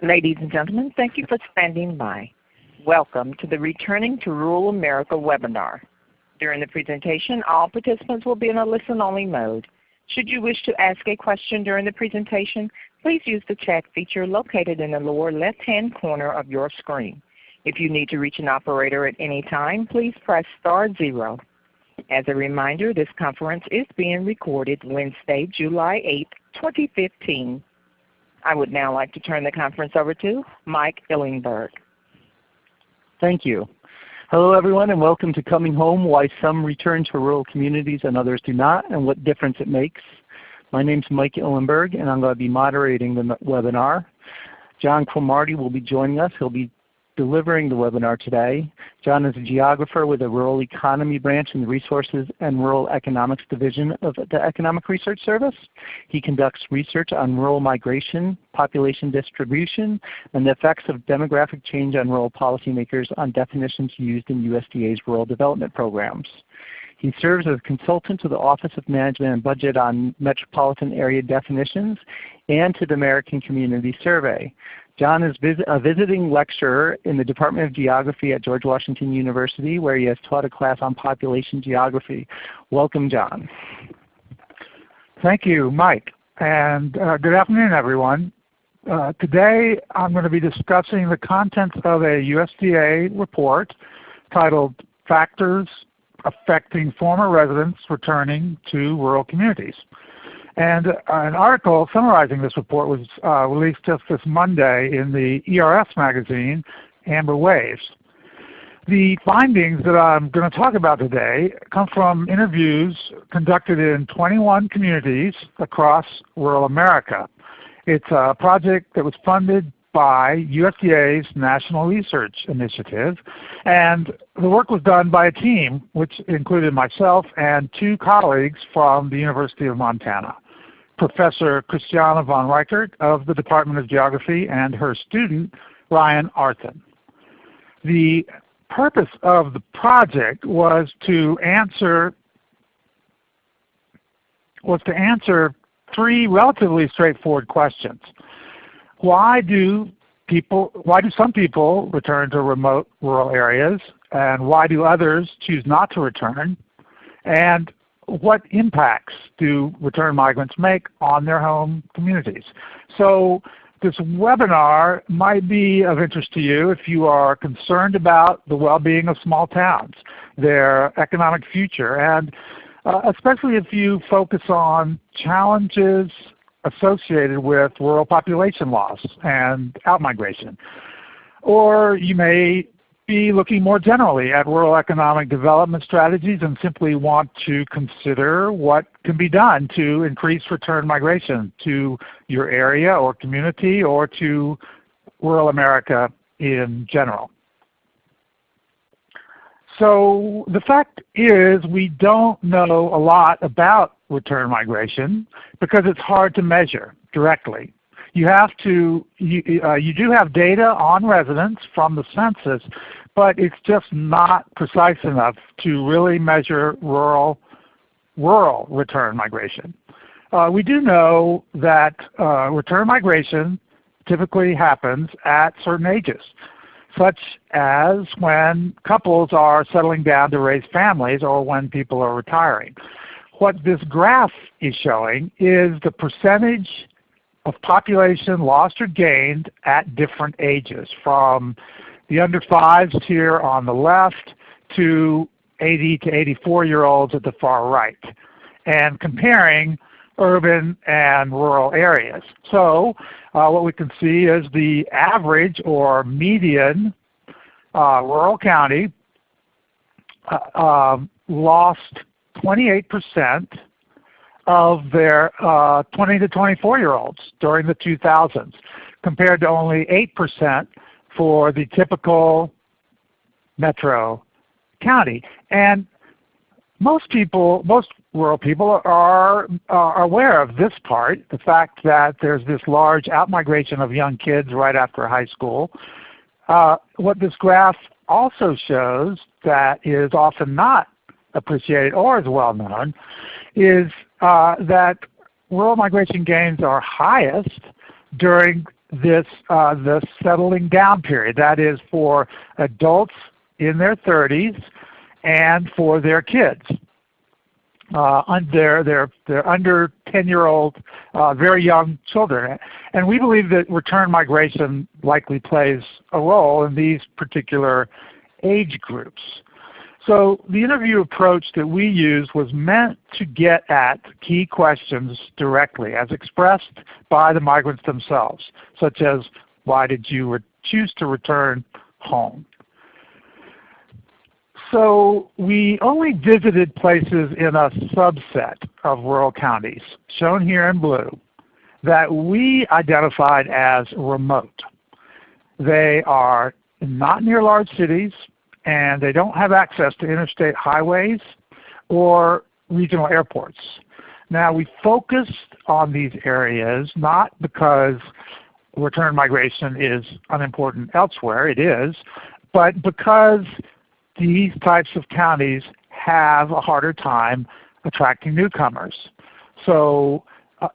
Ladies and gentlemen, thank you for standing by. Welcome to the Returning to Rural America webinar. During the presentation, all participants will be in a listen-only mode. Should you wish to ask a question during the presentation, please use the chat feature located in the lower left-hand corner of your screen. If you need to reach an operator at any time, please press *0. As a reminder, this conference is being recorded Wednesday, July 8, 2015. I would now like to turn the conference over to Mike Illingberg. Thank you. Hello everyone and welcome to Coming Home, Why Some Return to Rural Communities and Others Do Not, and What Difference It Makes. My name is Mike Illenberg and I'm going to be moderating the webinar. John Cromartie will be joining us. He'll be delivering the webinar today. John is a geographer with the Rural Economy Branch in the Resources and Rural Economics Division of the Economic Research Service. He conducts research on rural migration, population distribution, and the effects of demographic change on rural policymakers on definitions used in USDA's rural development programs. He serves as a consultant to the Office of Management and Budget on metropolitan area definitions and to the American Community Survey. John is a visiting lecturer in the Department of Geography at George Washington University, where he has taught a class on population geography. Welcome, John. Thank you, Mike, and good afternoon, everyone. Today I'm going to be discussing the contents of a USDA report titled Factors Affecting Former Residents Returning to Rural Communities. And an article summarizing this report was released just this Monday in the ERS magazine, Amber Waves. The findings that I'm going to talk about today come from interviews conducted in 21 communities across rural America. It's a project that was funded by USDA's National Research Initiative, and the work was done by a team which included myself and two colleagues from the University of Montana. Professor Christiana von Reichert of the Department of Geography and her student Ryan Arthen. The purpose of the project was to answer three relatively straightforward questions. Why do some people return to remote rural areas, and why do others choose not to return? And what impacts do return migrants make on their home communities? So this webinar might be of interest to you if you are concerned about the well-being of small towns, their economic future, and especially if you focus on challenges associated with rural population loss and outmigration. Or you may be looking more generally at rural economic development strategies and simply want to consider what can be done to increase return migration to your area or community or to rural America in general. So the fact is we don't know a lot about return migration because it's hard to measure directly. You do have data on residents from the census, but it's just not precise enough to really measure rural return migration. We do know that return migration typically happens at certain ages, such as when couples are settling down to raise families or when people are retiring. What this graph is showing is the percentage of population lost or gained at different ages, from the under 5s here on the left to 80 to 84-year-olds at the far right, and comparing urban and rural areas. So what we can see is the average or median rural county lost 28% of their 20 to 24-year-olds during the 2000s, compared to only 8% for the typical metro county. And most rural people are aware of this part, the fact that there's this large outmigration of young kids right after high school. What this graph also shows that is often not appreciated or is well known is that rural migration gains are highest during this the settling down period. That is for adults in their 30s and for their kids. They're under 10-year-old, very young children. And we believe that return migration likely plays a role in these particular age groups. So the interview approach that we used was meant to get at key questions directly as expressed by the migrants themselves, such as why did you choose to return home? So we only visited places in a subset of rural counties, shown here in blue, that we identified as remote. They are not near large cities, and they don't have access to interstate highways or regional airports. Now we focused on these areas not because return migration is unimportant elsewhere, it is, but because these types of counties have a harder time attracting newcomers. So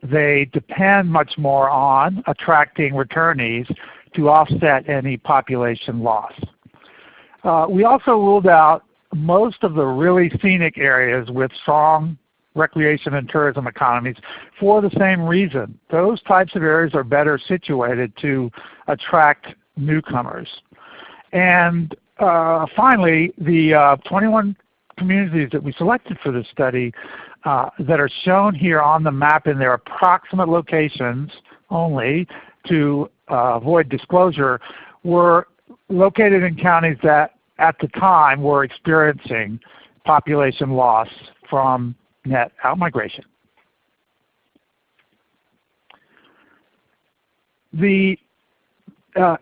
they depend much more on attracting returnees to offset any population loss. We also ruled out most of the really scenic areas with strong recreation and tourism economies for the same reason. Those types of areas are better situated to attract newcomers. And finally, the 21 communities that we selected for this study that are shown here on the map in their approximate locations only to avoid disclosure were located in counties that at the time were experiencing population loss from net outmigration. The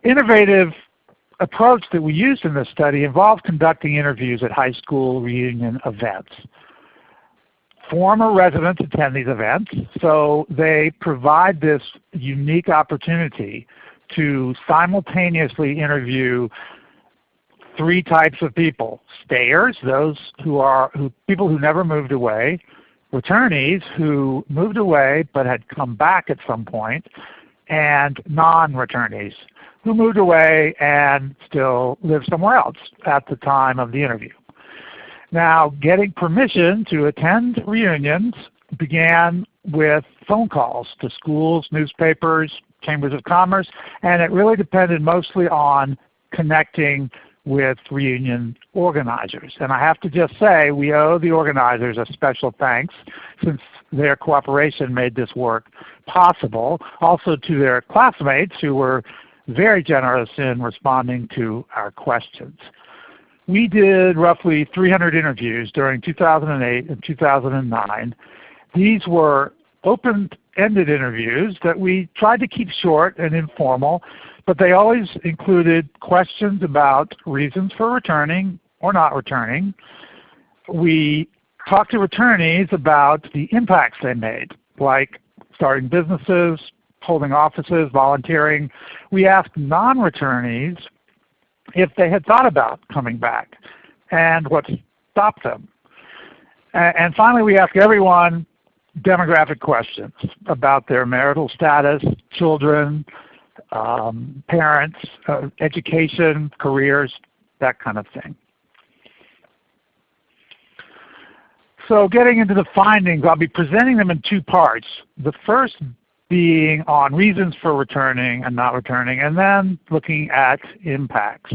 innovative approach that we used in this study involved conducting interviews at high school reunion events. Former residents attend these events, so they provide this unique opportunity to simultaneously interview three types of people: stayers, those people who never moved away; returnees who moved away but had come back at some point; and non-returnees who moved away and still live somewhere else at the time of the interview. Now, getting permission to attend reunions began with phone calls to schools, newspapers, chambers of commerce, and it really depended mostly on connecting with reunion organizers. And I have to just say, we owe the organizers a special thanks since their cooperation made this work possible. Also to their classmates who were very generous in responding to our questions. We did roughly 300 interviews during 2008 and 2009. These were open-ended interviews that we tried to keep short and informal, but they always included questions about reasons for returning or not returning. We talked to returnees about the impacts they made, like starting businesses, holding offices, volunteering. We asked non-returnees if they had thought about coming back and what stopped them. And finally, we asked everyone demographic questions about their marital status, children, parents, education, careers, that kind of thing. So getting into the findings, I'll be presenting them in two parts. The first being on reasons for returning and not returning, and then looking at impacts.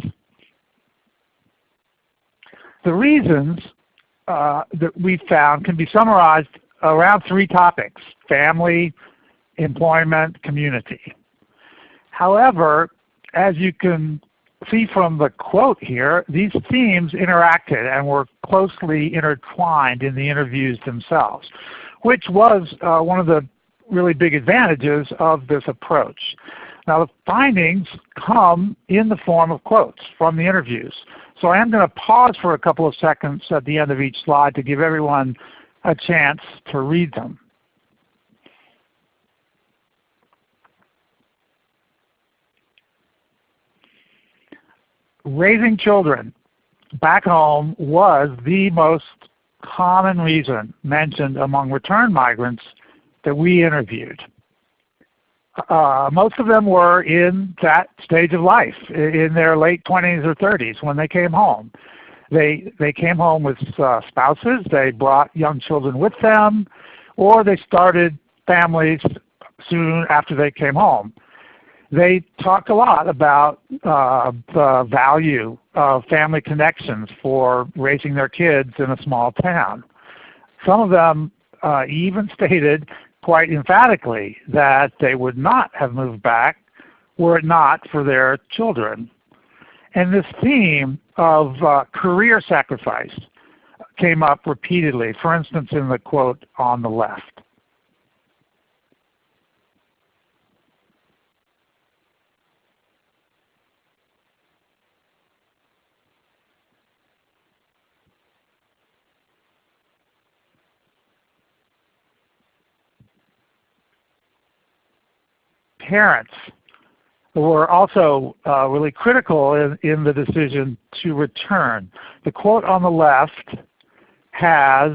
The reasons that we found can be summarized around three topics: family, employment, community. However, as you can see from the quote here, these themes interacted and were closely intertwined in the interviews themselves, which was one of the really big advantages of this approach. Now the findings come in the form of quotes from the interviews. So I am going to pause for a couple of seconds at the end of each slide to give everyone a chance to read them. Raising children back home was the most common reason mentioned among return migrants that we interviewed. Most of them were in that stage of life, in their late 20s or 30s when they came home. They came home with spouses, they brought young children with them, or they started families soon after they came home. They talked a lot about the value of family connections for raising their kids in a small town. Some of them even stated quite emphatically that they would not have moved back were it not for their children. And this theme of career sacrifice came up repeatedly, for instance in the quote on the left. Parents were also really critical in the decision to return. The quote on the left has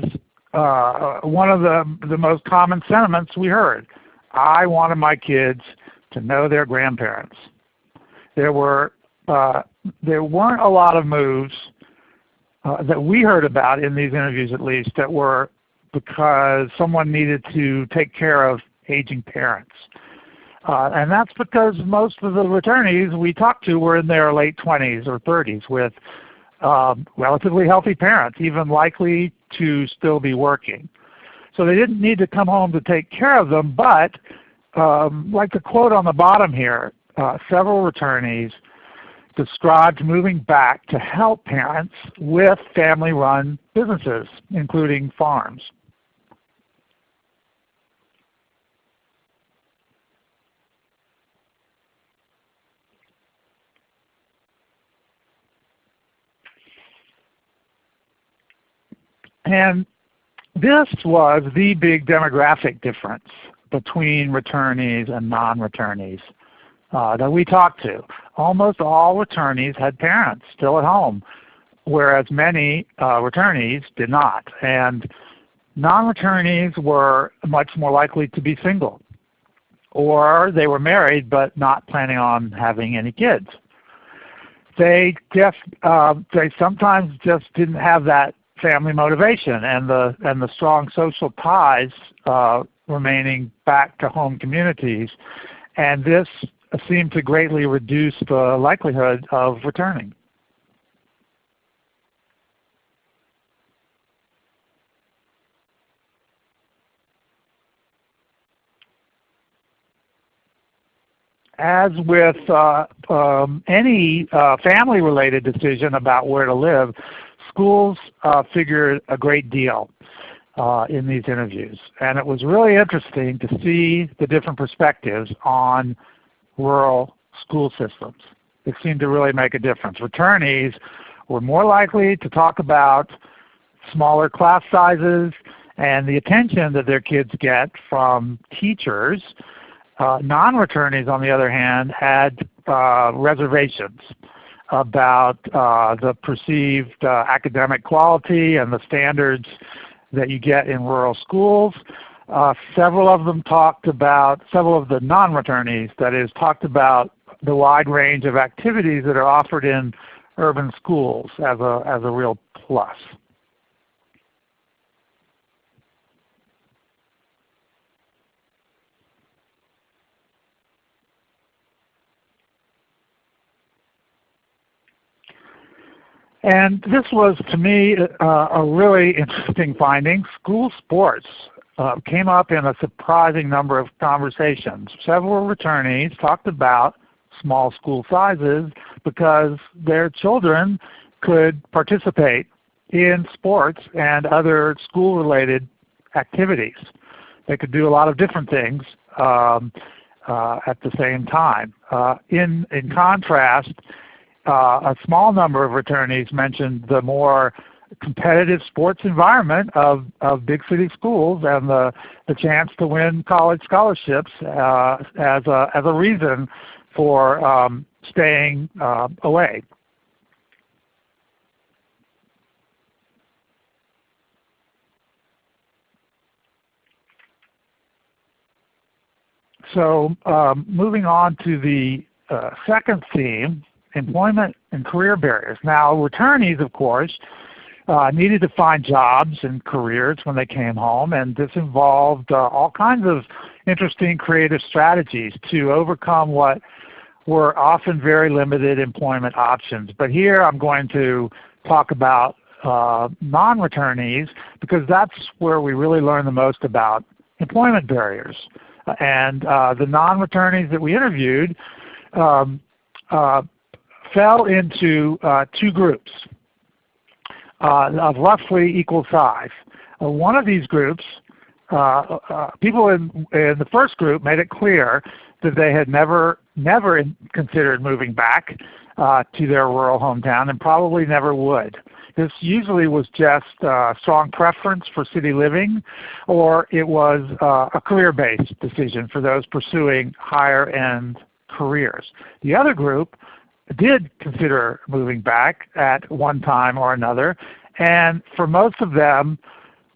one of the most common sentiments we heard. I wanted my kids to know their grandparents. There weren't a lot of moves that we heard about in these interviews at least that were because someone needed to take care of aging parents. And that's because most of the returnees we talked to were in their late 20s or 30s with relatively healthy parents, even likely to still be working. So they didn't need to come home to take care of them, but like the quote on the bottom here, several returnees described moving back to help parents with family-run businesses, including farms. And this was the big demographic difference between returnees and non-returnees that we talked to. Almost all returnees had parents still at home, whereas many returnees did not. And non-returnees were much more likely to be single, or they were married but not planning on having any kids. They sometimes just didn't have that family motivation and the strong social ties remaining back to home communities, and this seemed to greatly reduce the likelihood of returning. As with any family-related decision about where to live, schools figured a great deal in these interviews. And it was really interesting to see the different perspectives on rural school systems. It seemed to really make a difference. Returnees were more likely to talk about smaller class sizes and the attention that their kids get from teachers. Non-returnees, on the other hand, had reservations about the perceived academic quality and the standards that you get in rural schools. Several of them talked about, several of the non-returnees, that is, talked about the wide range of activities that are offered in urban schools as a real plus. And this was, to me, a really interesting finding. School sports came up in a surprising number of conversations. Several returnees talked about small school sizes because their children could participate in sports and other school-related activities. They could do a lot of different things at the same time. In contrast, a small number of returnees mentioned the more competitive sports environment of big city schools and the chance to win college scholarships as a reason for staying away. So moving on to the second theme, employment and career barriers. Now returnees, of course, needed to find jobs and careers when they came home, and this involved all kinds of interesting creative strategies to overcome what were often very limited employment options. But here I'm going to talk about non-returnees because that's where we really learn the most about employment barriers. And the non-returnees that we interviewed fell into two groups of roughly equal size. One of these groups, people in the first group made it clear that they had never considered moving back to their rural hometown and probably never would. This usually was just a strong preference for city living, or it was a career-based decision for those pursuing higher-end careers. The other group did consider moving back at one time or another, and for most of them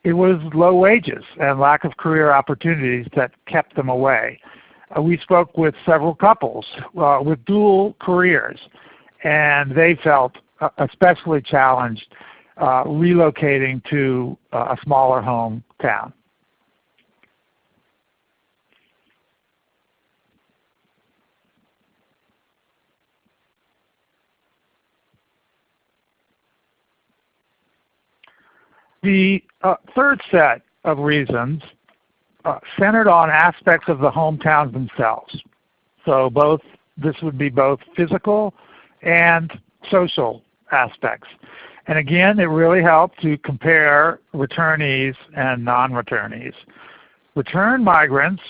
it was low wages and lack of career opportunities that kept them away. We spoke with several couples with dual careers, and they felt especially challenged relocating to a smaller hometown. The third set of reasons centered on aspects of the hometowns themselves. So this would be both physical and social aspects. And again, it really helped to compare returnees and non-returnees. Return migrants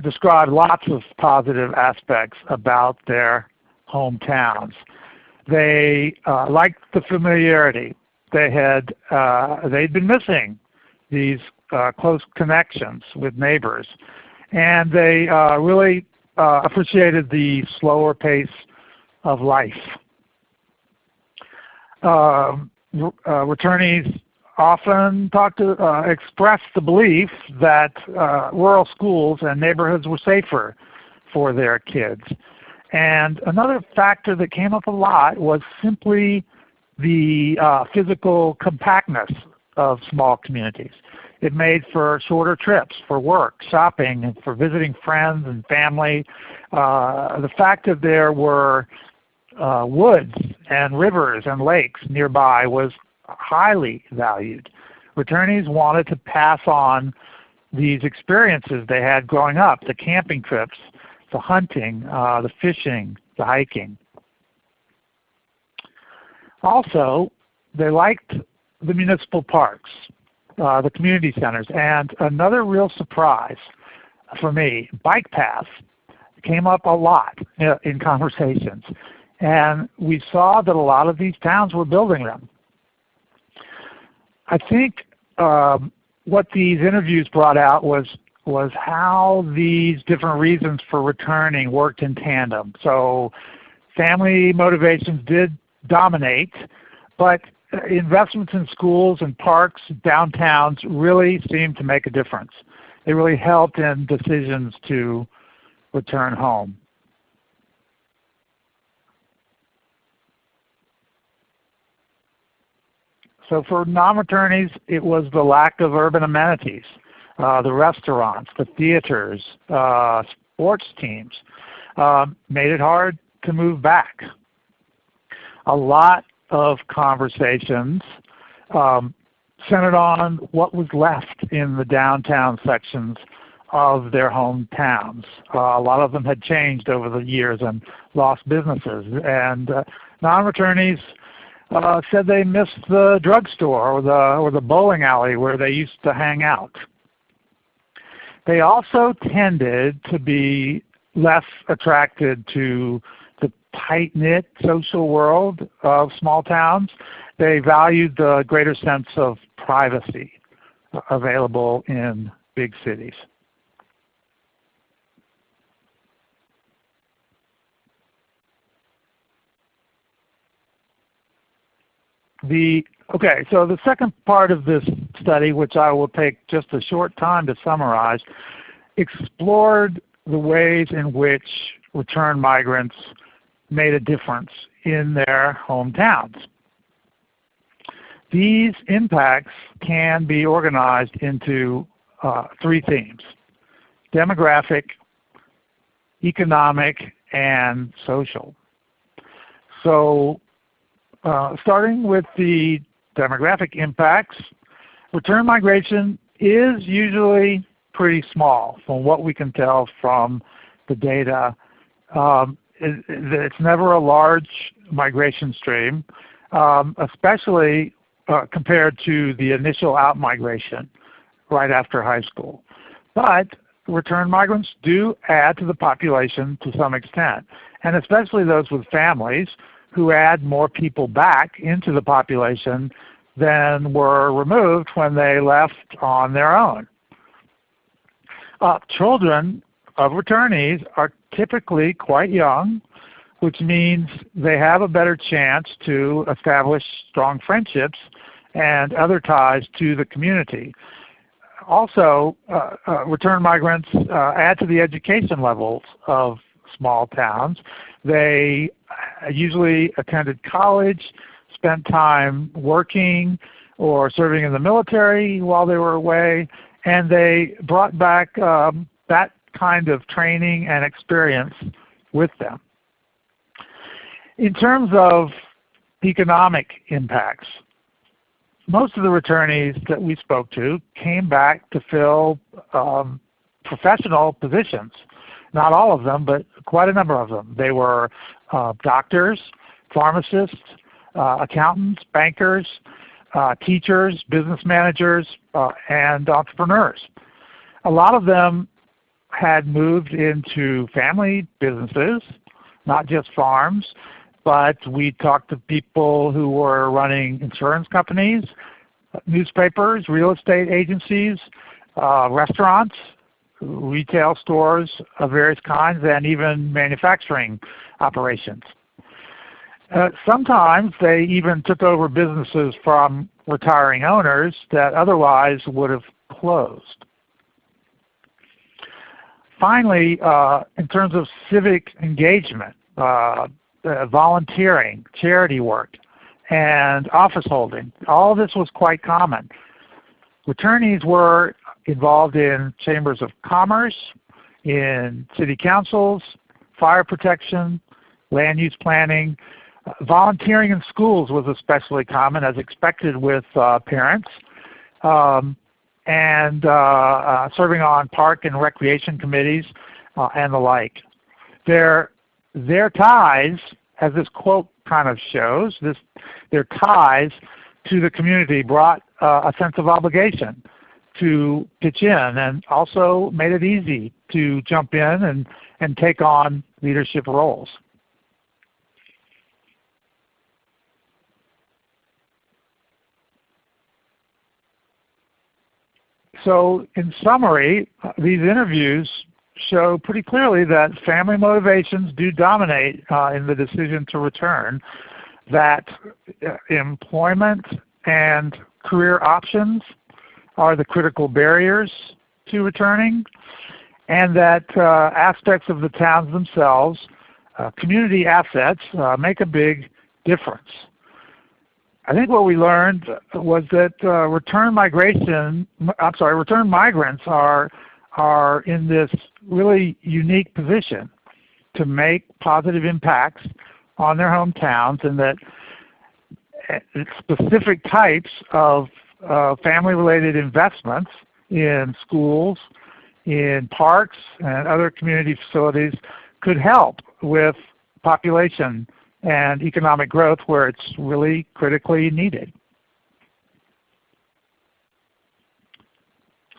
describe lots of positive aspects about their hometowns. They liked the familiarity. They'd been missing these close connections with neighbors, and they really appreciated the slower pace of life. Returnees often expressed the belief that rural schools and neighborhoods were safer for their kids. And another factor that came up a lot was simply the physical compactness of small communities. It made for shorter trips for work, shopping, and for visiting friends and family. The fact that there were woods and rivers and lakes nearby was highly valued. Returnees wanted to pass on these experiences they had growing up, the camping trips, the hunting, the fishing, the hiking. Also, they liked the municipal parks, the community centers, and another real surprise for me, bike paths came up a lot in conversations. And we saw that a lot of these towns were building them. I think what these interviews brought out was how these different reasons for returning worked in tandem. So family motivations did dominate, but investments in schools and parks, downtowns really seemed to make a difference. They really helped in decisions to return home. So for non-returnees, it was the lack of urban amenities, the restaurants, the theaters, sports teams, made it hard to move back. A lot of conversations centered on what was left in the downtown sections of their hometowns. A lot of them had changed over the years and lost businesses. And non-returnees said they missed the drugstore or the bowling alley where they used to hang out. They also tended to be less attracted to the tight-knit social world of small towns. They valued the greater sense of privacy available in big cities. So the second part of this study, which I will take just a short time to summarize, explored the ways in which return migrants made a difference in their hometowns. These impacts can be organized into 3 themes: demographic, economic, and social. So starting with the demographic impacts, return migration is usually pretty small from what we can tell from the data. It's never a large migration stream, especially compared to the initial out-migration right after high school. But return migrants do add to the population to some extent, and especially those with families who add more people back into the population than were removed when they left on their own. Children of returnees are typically quite young, which means they have a better chance to establish strong friendships and other ties to the community. Also, return migrants add to the education levels of small towns. They usually attended college, spent time working or serving in the military while they were away, and they brought back that kind of training and experience with them. In terms of economic impacts, most of the returnees that we spoke to came back to fill professional positions. Not all of them, but quite a number of them. They were doctors, pharmacists, accountants, bankers, teachers, business managers, and entrepreneurs. A lot of them had moved into family businesses, not just farms, but we talked to people who were running insurance companies, newspapers, real estate agencies, restaurants, retail stores of various kinds, and even manufacturing operations. Sometimes they even took over businesses from retiring owners that otherwise would have closed. Finally, in terms of civic engagement, volunteering, charity work, and office holding, all of this was quite common. Returnees were involved in chambers of commerce, in city councils, fire protection, land use planning. Volunteering in schools was especially common, as expected with parents, and serving on park and recreation committees and the like. Their ties, as this quote kind of shows, their ties to the community brought a sense of obligation to pitch in, and also made it easy to jump in and take on leadership roles. So in summary, these interviews show pretty clearly that family motivations do dominate in the decision to return, that employment and career options are the critical barriers to returning, and that aspects of the towns themselves, community assets, make a big difference. I think what we learned was that return migrants are in this really unique position to make positive impacts on their hometowns, and that specific types of family-related investments in schools, in parks, and other community facilities could help with population and economic growth where it's really critically needed.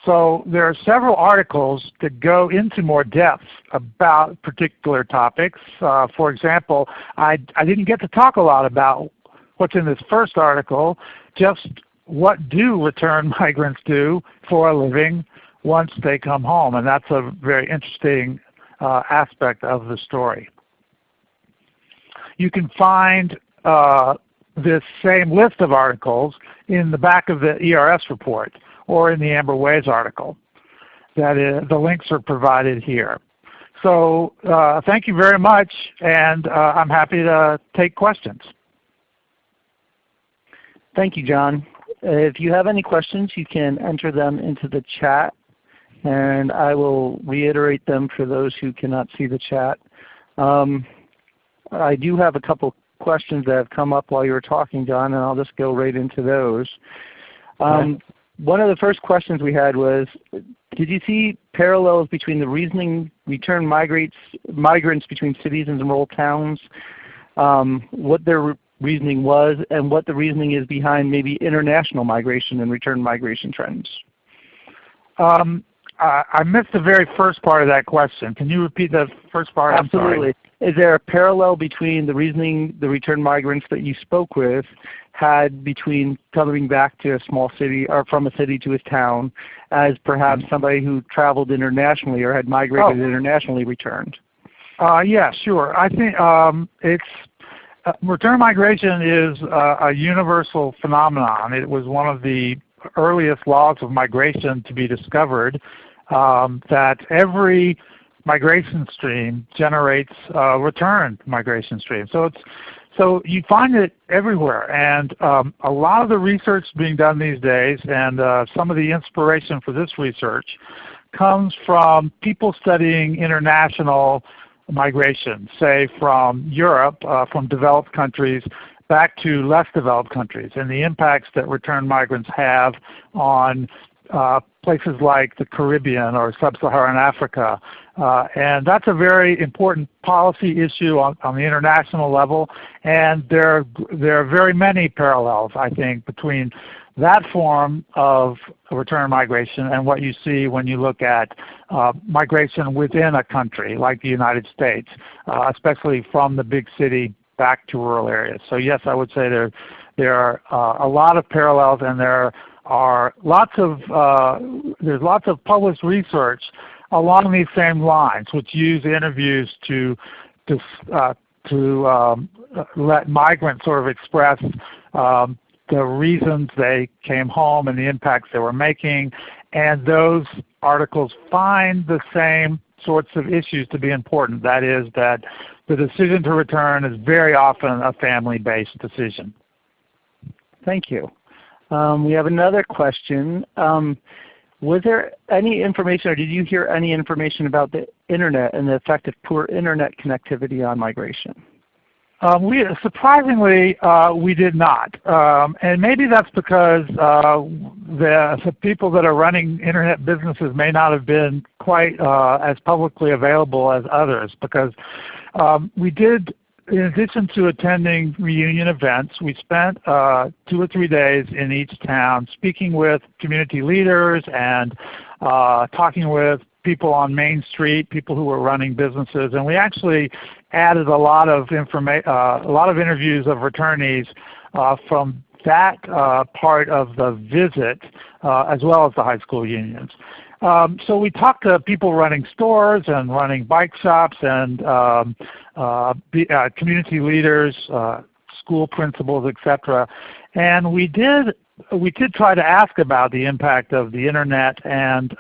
So there are several articles that go into more depth about particular topics. For example, I didn't get to talk a lot about what's in this first article, just what do return migrants do for a living once they come home, and that's a very interesting aspect of the story. You can find this same list of articles in the back of the ERS report or in the Amber Ways article. the links are provided here. So thank you very much, and I'm happy to take questions. Thank you, John. If you have any questions, you can enter them into the chat, and I will reiterate them for those who cannot see the chat. I do have a couple questions that have come up while you were talking, John, and I'll just go right into those. One of the first questions we had was, did you see parallels between the reasoning return migrants between cities and rural towns, what their reasoning was, and what the reasoning is behind maybe international migration and return migration trends? I missed the very first part of that question. Can you repeat the first part? Absolutely. Is there a parallel between the reasoning the return migrants that you spoke with had between coming back to a small city or from a city to a town as perhaps somebody who traveled internationally or had migrated internationally returned? Yeah, sure. I think return migration is a universal phenomenon. It was one of the earliest laws of migration to be discovered, that every migration stream generates a return migration stream. So you find it everywhere, and a lot of the research being done these days, and some of the inspiration for this research comes from people studying international migration, say from Europe, from developed countries back to less developed countries, and the impacts that return migrants have on places like the Caribbean or sub-Saharan Africa. And that's a very important policy issue on the international level, and there are very many parallels, I think, between that form of return migration and what you see when you look at migration within a country like the United States, especially from the big city back to rural areas. So yes, I would say there are a lot of parallels, and there are lots of published research along these same lines, which use interviews to let migrants sort of express the reasons they came home and the impacts they were making, and those articles find the same sorts of issues to be important. That is, that the decision to return is very often a family-based decision. Thank you. We have another question. Was there any information, or did you hear any information about the Internet and the effect of poor Internet connectivity on migration? Surprisingly, we did not. And maybe that's because the people that are running Internet businesses may not have been quite as publicly available as others, because we did, in addition to attending reunion events, we spent 2 or 3 days in each town speaking with community leaders and talking with people on Main Street, people who were running businesses, and we actually added a lot of interviews of returnees from that part of the visit, as well as the high school unions. So we talked to people running stores and running bike shops and community leaders, school principals, etc. And we did try to ask about the impact of the Internet, and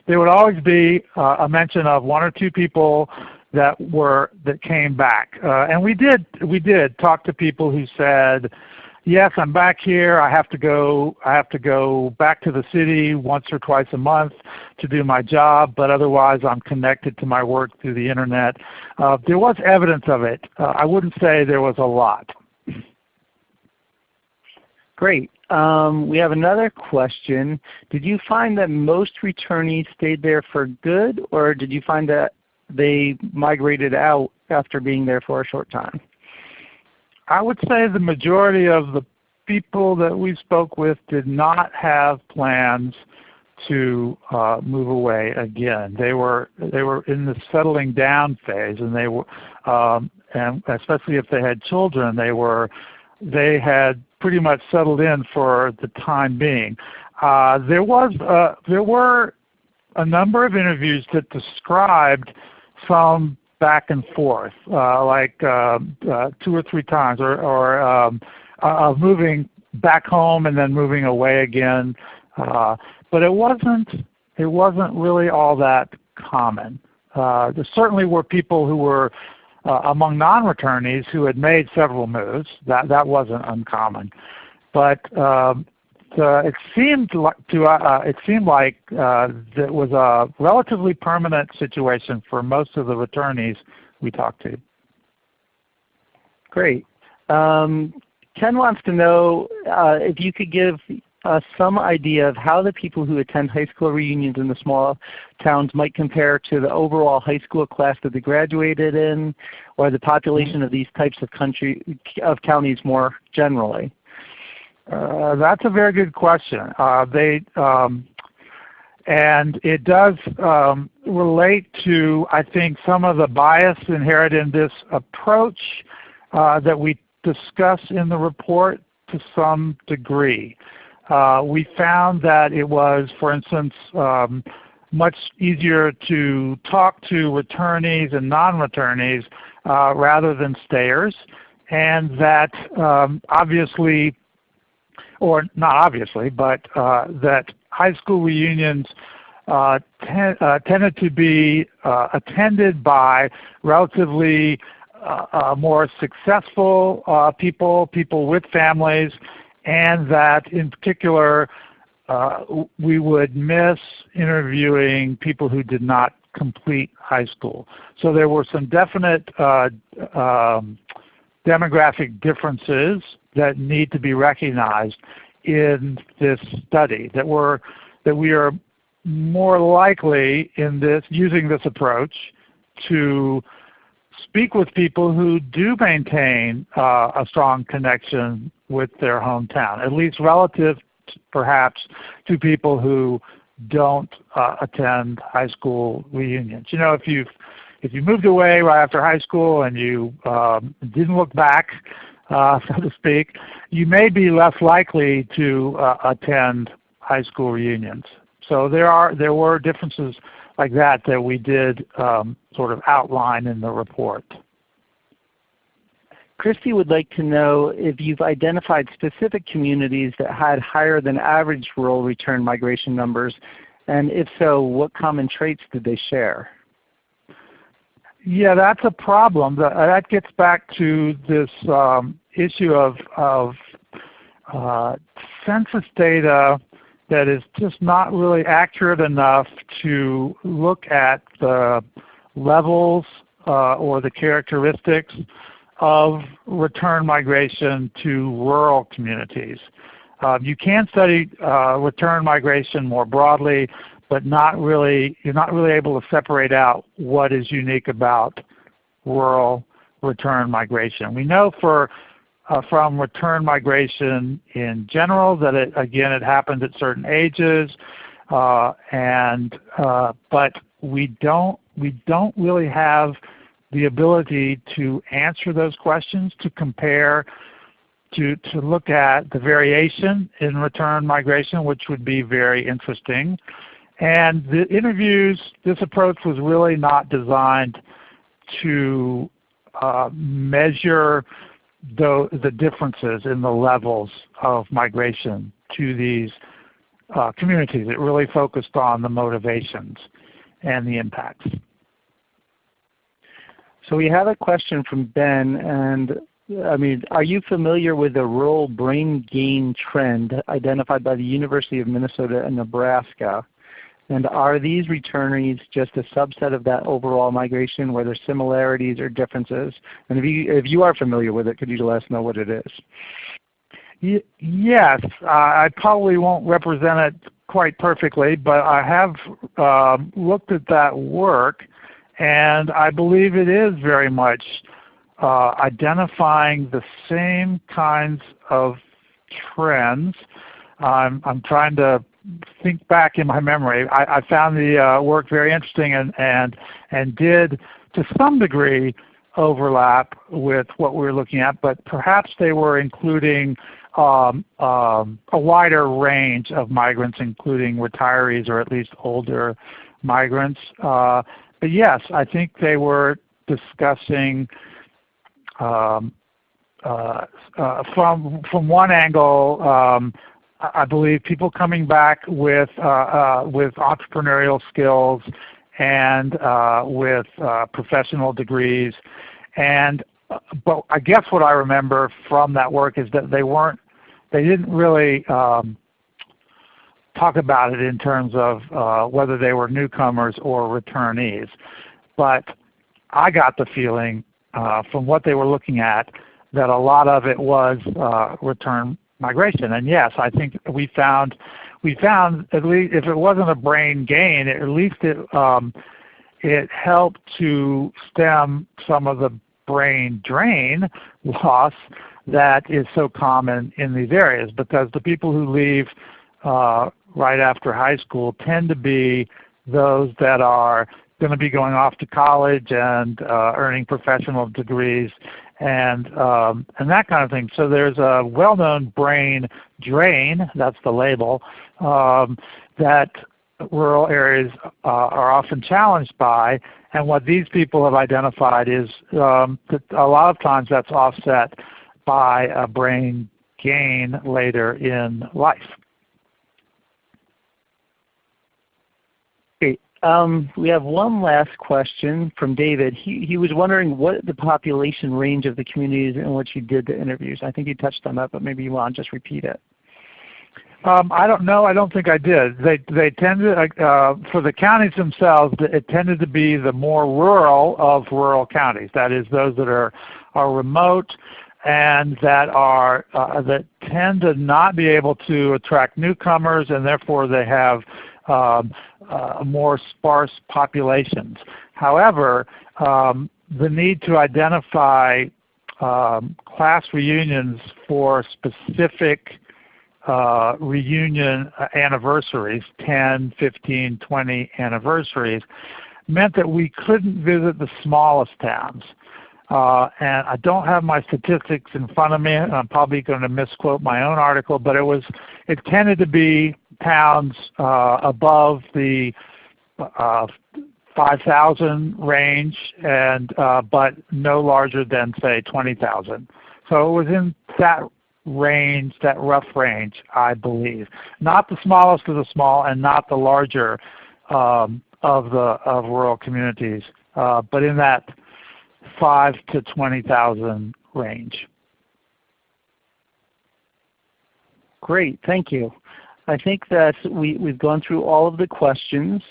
there would always be a mention of 1 or 2 people that came back. And we did talk to people who said, yes, I'm back here. I have to go back to the city once or twice a month to do my job, but otherwise I'm connected to my work through the Internet. There was evidence of it. I wouldn't say there was a lot. Great. We have another question. Did you find that most returnees stayed there for good, or did you find that they migrated out after being there for a short time? I would say the majority of the people that we spoke with did not have plans to move away again. They were in the settling down phase, and they were, and especially if they had children, they had pretty much settled in for the time being. There were a number of interviews that described some back and forth, like 2 or 3 times, or moving back home and then moving away again. But it wasn't wasn't really all that common. There certainly were people who were among non-returnees who had made several moves. That wasn't uncommon, but it seemed like that was a relatively permanent situation for most of the returnees we talked to. Great. Ken wants to know if you could give us some idea of how the people who attend high school reunions in the small towns might compare to the overall high school class that they graduated in, or the population of these types of counties more generally. That's a very good question. And it does relate to, I think, some of the bias inherent in this approach that we discuss in the report to some degree. We found that it was, for instance, much easier to talk to returnees and non-returnees rather than stayers, and that obviously, or not obviously, but that high school reunions tended to be attended by relatively more successful people with families, and that in particular we would miss interviewing people who did not complete high school. So there were some definite demographic differences that need to be recognized in this study, that we are more likely in using this approach to speak with people who do maintain a strong connection with their hometown, at least relative perhaps to people who don't attend high school reunions. You know, if you moved away right after high school and you didn't look back, so to speak, you may be less likely to attend high school reunions. So there were differences like that we did sort of outline in the report. Christy would like to know if you've identified specific communities that had higher than average rural return migration numbers, and if so, what common traits did they share? Yeah, that's a problem. That gets back to this issue of census data that is just not really accurate enough to look at the levels or the characteristics of return migration to rural communities. You can study return migration more broadly, but you're not really able to separate out what is unique about rural return migration. We know from return migration in general that it happens at certain ages, but we don't really have the ability to answer those questions, to compare, to look at the variation in return migration, which would be very interesting. And the interviews, this approach was really not designed to measure the differences in the levels of migration to these communities. It really focused on the motivations and the impacts. So we have a question from Ben, and are you familiar with the rural brain gain trend identified by the University of Minnesota and Nebraska? And are these returnees just a subset of that overall migration, where there's similarities or differences? And if you are familiar with it, could you let us know what it is? Yes, I probably won't represent it quite perfectly, but I have looked at that work, and I believe it is very much identifying the same kinds of trends. I'm trying to think back in my memory. I found the work very interesting and did to some degree overlap with what we were looking at, but perhaps they were including a wider range of migrants, including retirees or at least older migrants. But yes, I think they were discussing from one angle I believe people coming back with entrepreneurial skills and with professional degrees. But I guess what I remember from that work is that they didn't really talk about it in terms of whether they were newcomers or returnees. But I got the feeling from what they were looking at that a lot of it was return migration. And yes, I think we found at least if it wasn't a brain gain, at least it helped to stem some of the brain drain loss that is so common in these areas, because the people who leave right after high school tend to be those that are going to be going off to college and earning professional degrees and that kind of thing. So there's a well-known brain drain, that's the label, that rural areas are often challenged by. And what these people have identified is that a lot of times that's offset by a brain gain later in life. Great. We have one last question from David. He was wondering what the population range of the communities in which you did the interviews. I think you touched on that, but maybe you want to just repeat it. I don't know. I don't think I did. They tended, for the counties themselves, it tended to be the more rural of rural counties. That is, those that are remote and that tend to not be able to attract newcomers, and therefore they have more sparse populations. However, the need to identify class reunions for specific reunion anniversaries, 10, 15, 20 anniversaries, meant that we couldn't visit the smallest towns. And I don't have my statistics in front of me, and I'm probably going to misquote my own article, but it tended to be towns above the 5,000 range, and but no larger than, say, 20,000. So it was in that range, that rough range, I believe. Not the smallest of the small, and not the larger of rural communities, but in that 5,000 to 20,000 range. Great, thank you. I think that we've gone through all of the questions.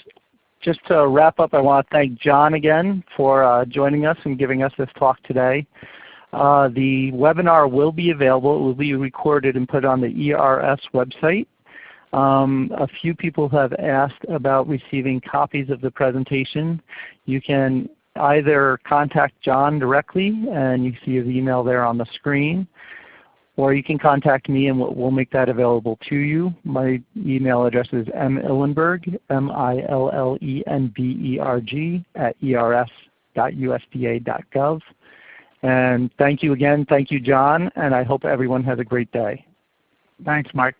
Just to wrap up, I want to thank John again for joining us and giving us this talk today. The webinar will be available. It will be recorded and put on the ERS website. A few people have asked about receiving copies of the presentation. You can either contact John directly, and you see his email there on the screen, or you can contact me and we'll make that available to you. My email address is millenberg, millenberg @ers.usda.gov. And thank you again. Thank you, John, and I hope everyone has a great day. Thanks, Mike.